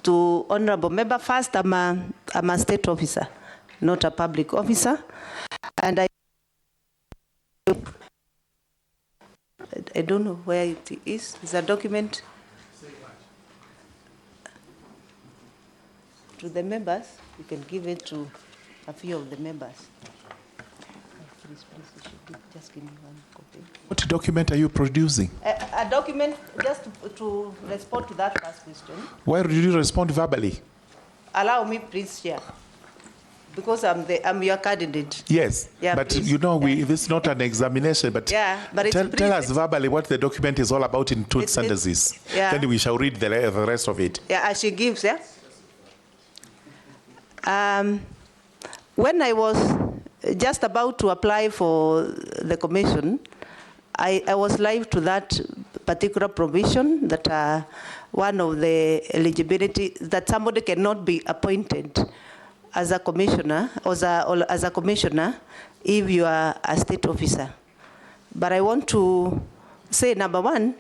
to honorable member. First, I'm a state officer, not a public officer. And I don't know where it is. It's a document to the members. You can give it to a few of the members. Please, just give me one copy. What document are you producing? A document just to respond to that first question. Why did you respond verbally? Allow me, please, Chair. Because I'm your candidate. Yes, yeah, but please. you know, this is not an examination, but, but tell us verbally what the document is all about in two sentences. Then we shall read the rest of it. Yeah, as she gives, yeah. When I was just about to apply for the commission, I was live to that particular provision that one of the eligibility, that somebody cannot be appointed as a commissioner or as a commissioner if you are a state officer. But I want to say, number one,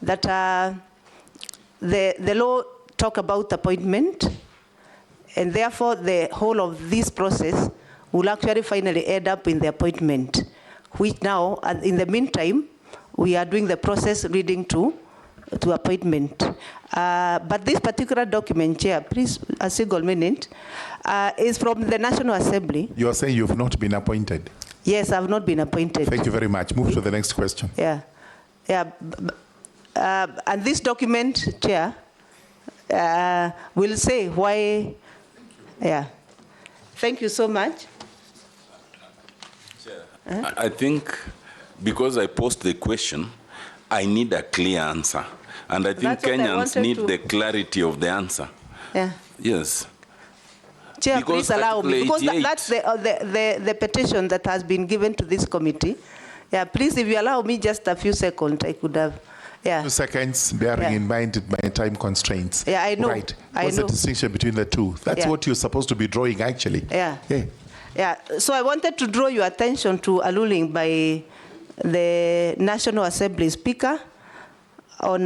that the law talk about appointment, and therefore the whole of this process will actually finally end up in the appointment, which now, in the meantime, we are doing the process leading to appointment. But this particular document, Chair, please, a single minute, is from the National Assembly. You are saying you've not been appointed? Yes, I've not been appointed. Thank you very much. Move to the next question. Yeah. And this document, Chair, will say why. Yeah. Thank you so much. Chair, I think because I posed the question, I need a clear answer. And I think Kenyans need the clarity of the answer. Yeah. Yes. Chair, Because please allow me, because 88 that's the petition that has been given to this committee. Yeah, please, if you allow me just a few seconds, I could have. Yeah. 2 seconds, bearing in mind my time constraints. Yeah, I know. Right. What's the distinction between the two? That's what you're supposed to be drawing, actually. Yeah. So I wanted to draw your attention to a ruling by the National Assembly Speaker on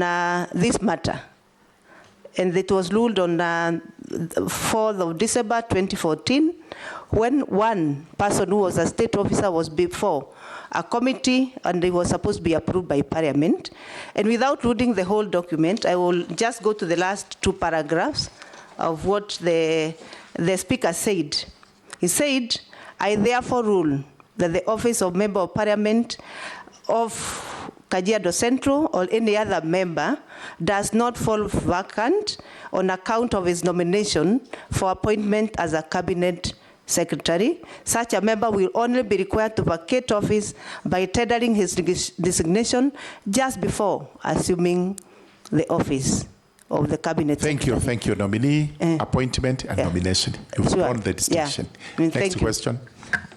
this matter. And it was ruled on 4th of December 2014, when one person who was a state officer was before a committee, and it was supposed to be approved by Parliament. And without reading the whole document, I will just go to the last 2 paragraphs of what the Speaker said. He said, I therefore rule that the office of Member of Parliament of Kajiado Central or any other member does not fall vacant on account of his nomination for appointment as a cabinet secretary. Such a member will only be required to vacate office by tendering his resignation just before assuming the office of the cabinet secretary. Thank you, nominee, appointment and nomination. You've drawn the distinction. Next question.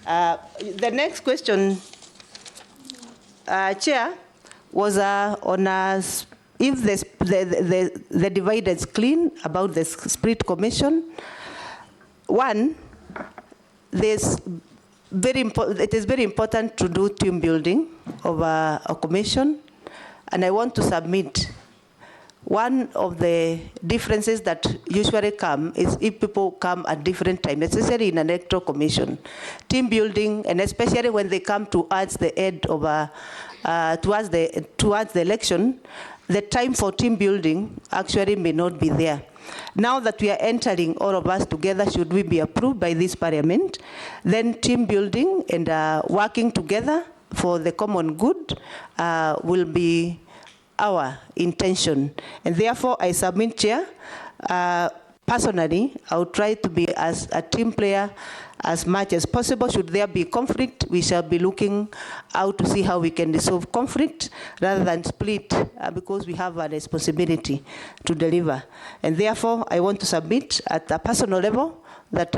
The next question, Chair, was on if the divide is clean about the split commission. One, it is very important to do team building of a commission, and I want to submit one of the differences that usually come is if people come at different times, especially in an electoral commission. Team building, and especially when they come towards the end of towards the election, the time for team building actually may not be there. Now that we are entering all of us together, should we be approved by this Parliament, then team building and working together for the common good will be our intention. And therefore, I submit, Chair, personally, I will try to be as a team player as much as possible. Should there be conflict, we shall be looking out to see how we can resolve conflict rather than split because we have a responsibility to deliver. And therefore, I want to submit at a personal level that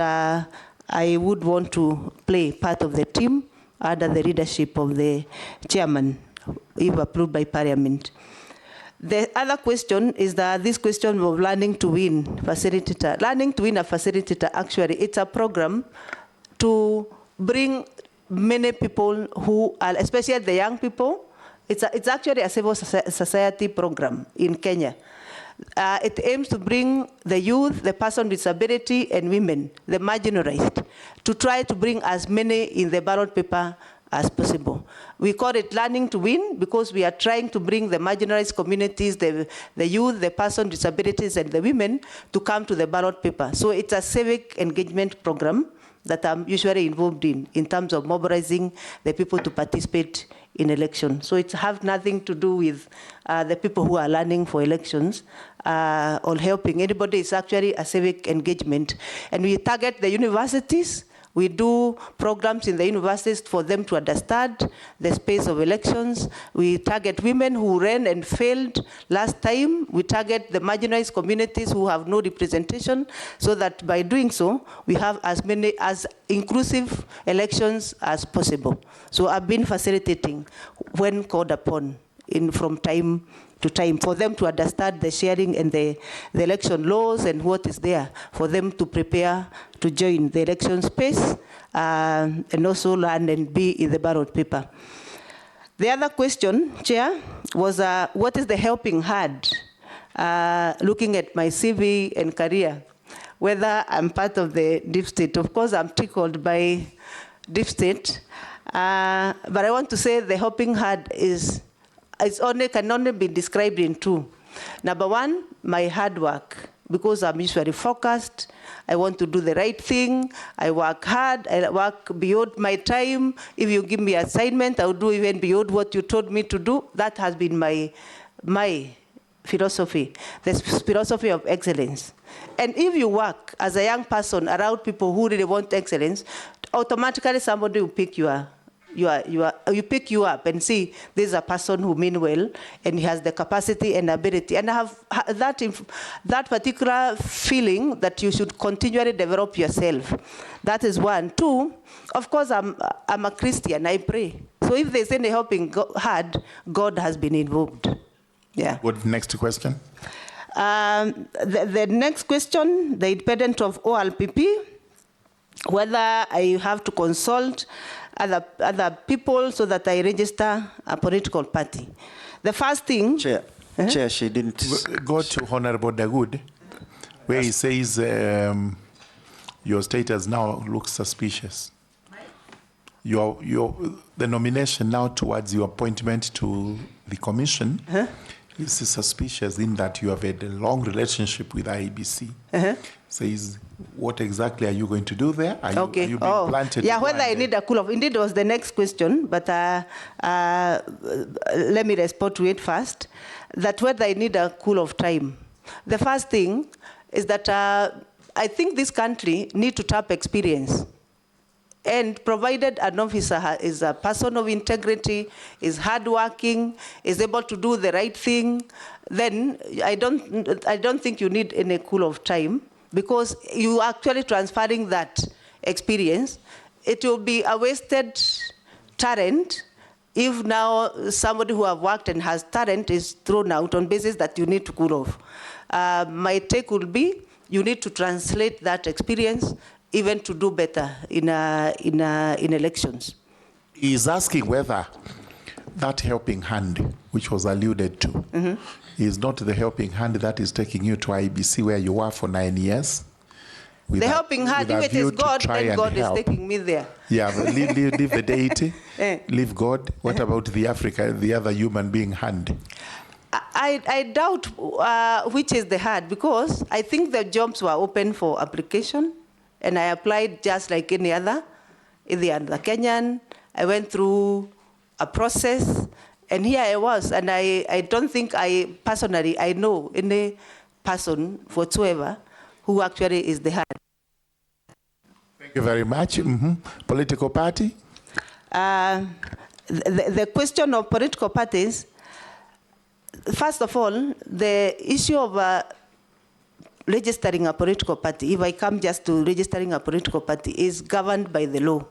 I would want to play part of the team under the leadership of the chairman, if approved by Parliament. The other question is this question of learning to win facilitator. Learning to win a facilitator, actually, it's a program to bring many people who are, especially the young people. It's actually a civil society program in Kenya. It aims to bring the youth, the person with disability, and women, the marginalized, to try to bring as many in the ballot paper as possible. We call it learning to win because we are trying to bring the marginalized communities, the youth, the person with disabilities, and the women to come to the ballot paper. So it's a civic engagement program that I'm usually involved in terms of mobilizing the people to participate in elections. So it has nothing to do with the people who are learning for elections or helping anybody. It's actually a civic engagement. And we target the universities. We do programs in the universities for them to understand the space of elections. We target women who ran and failed last time. We target the marginalized communities who have no representation, so that by doing so, we have as many as inclusive elections as possible. So I've been facilitating when called upon from time to time for them to understand the sharing and the election laws and what is there for them to prepare to join the election space and also learn and be in the ballot paper. The other question, Chair, was what is the helping hand? Looking at my CV and career, whether I'm part of the deep state. Of course, I'm tickled by deep state, but I want to say the helping hand can only be described in two. Number one, my hard work, because I'm usually focused. I want to do the right thing. I work hard. I work beyond my time. If you give me an assignment, I'll do even beyond what you told me to do. That has been my philosophy, the philosophy of excellence. And if you work as a young person around people who really want excellence, automatically somebody will pick you pick you up and see this is a person who means well and he has the capacity and ability. And I have that particular feeling that you should continually develop yourself. That is one. Two, of course, I'm a Christian. I pray. So if there's any helping hand, God has been involved. Yeah. What next question? The next question, the independent of OLPP, whether I have to consult other people so that I register a political party. The first thing... Chair, Chair, she didn't... Go to Honorable Dagood, where he says your status now looks suspicious. The nomination now towards your appointment to the commission is suspicious in that you have had a long relationship with IEBC. Says, what exactly are you going to do there? Are you being planted? Yeah, whether I need a cool off. Indeed, was the next question, but let me respond to it first. That whether I need a cool off time. The first thing is that I think this country needs to tap experience. And provided an officer is a person of integrity, is hardworking, is able to do the right thing, then I don't think you need any cool off time, because you are actually transferring that experience. It will be a wasted talent if now somebody who have worked and has talent is thrown out on basis that you need to cool off. My take would be you need to translate that experience even to do better in elections. He's asking whether that helping hand, which was alluded to, is not the helping hand that is taking you to IEBC where you were for 9 years. The helping hand, if it is God, then God is taking me there. Yeah, but leave the deity, leave God. What about the other human being hand? I doubt which is the hand, because I think the jobs were open for application, and I applied just like any other Kenyan. I went through a process, and here I was, and I don't think I know any person whatsoever who actually is the hand. Thank you very much. Political party? The question of political parties, first of all, the issue of registering a political party, if I come just to registering a political party, is governed by the law.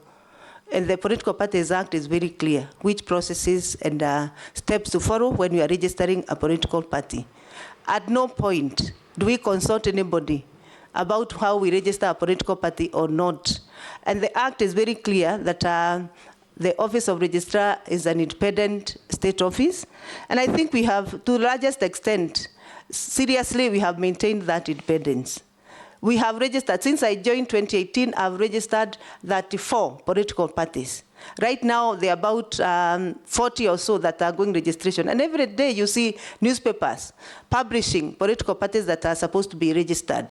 And the Political Parties Act is very clear which processes and steps to follow when you are registering a political party. At no point do we consult anybody about how we register a political party or not. And the Act is very clear that the Office of Registrar is an independent state office. And I think we have, to the largest extent, seriously, we have maintained that independence. We have registered, since I joined 2018, I've registered 34 political parties. Right now, there are about 40 or so that are going registration. And every day you see newspapers publishing political parties that are supposed to be registered.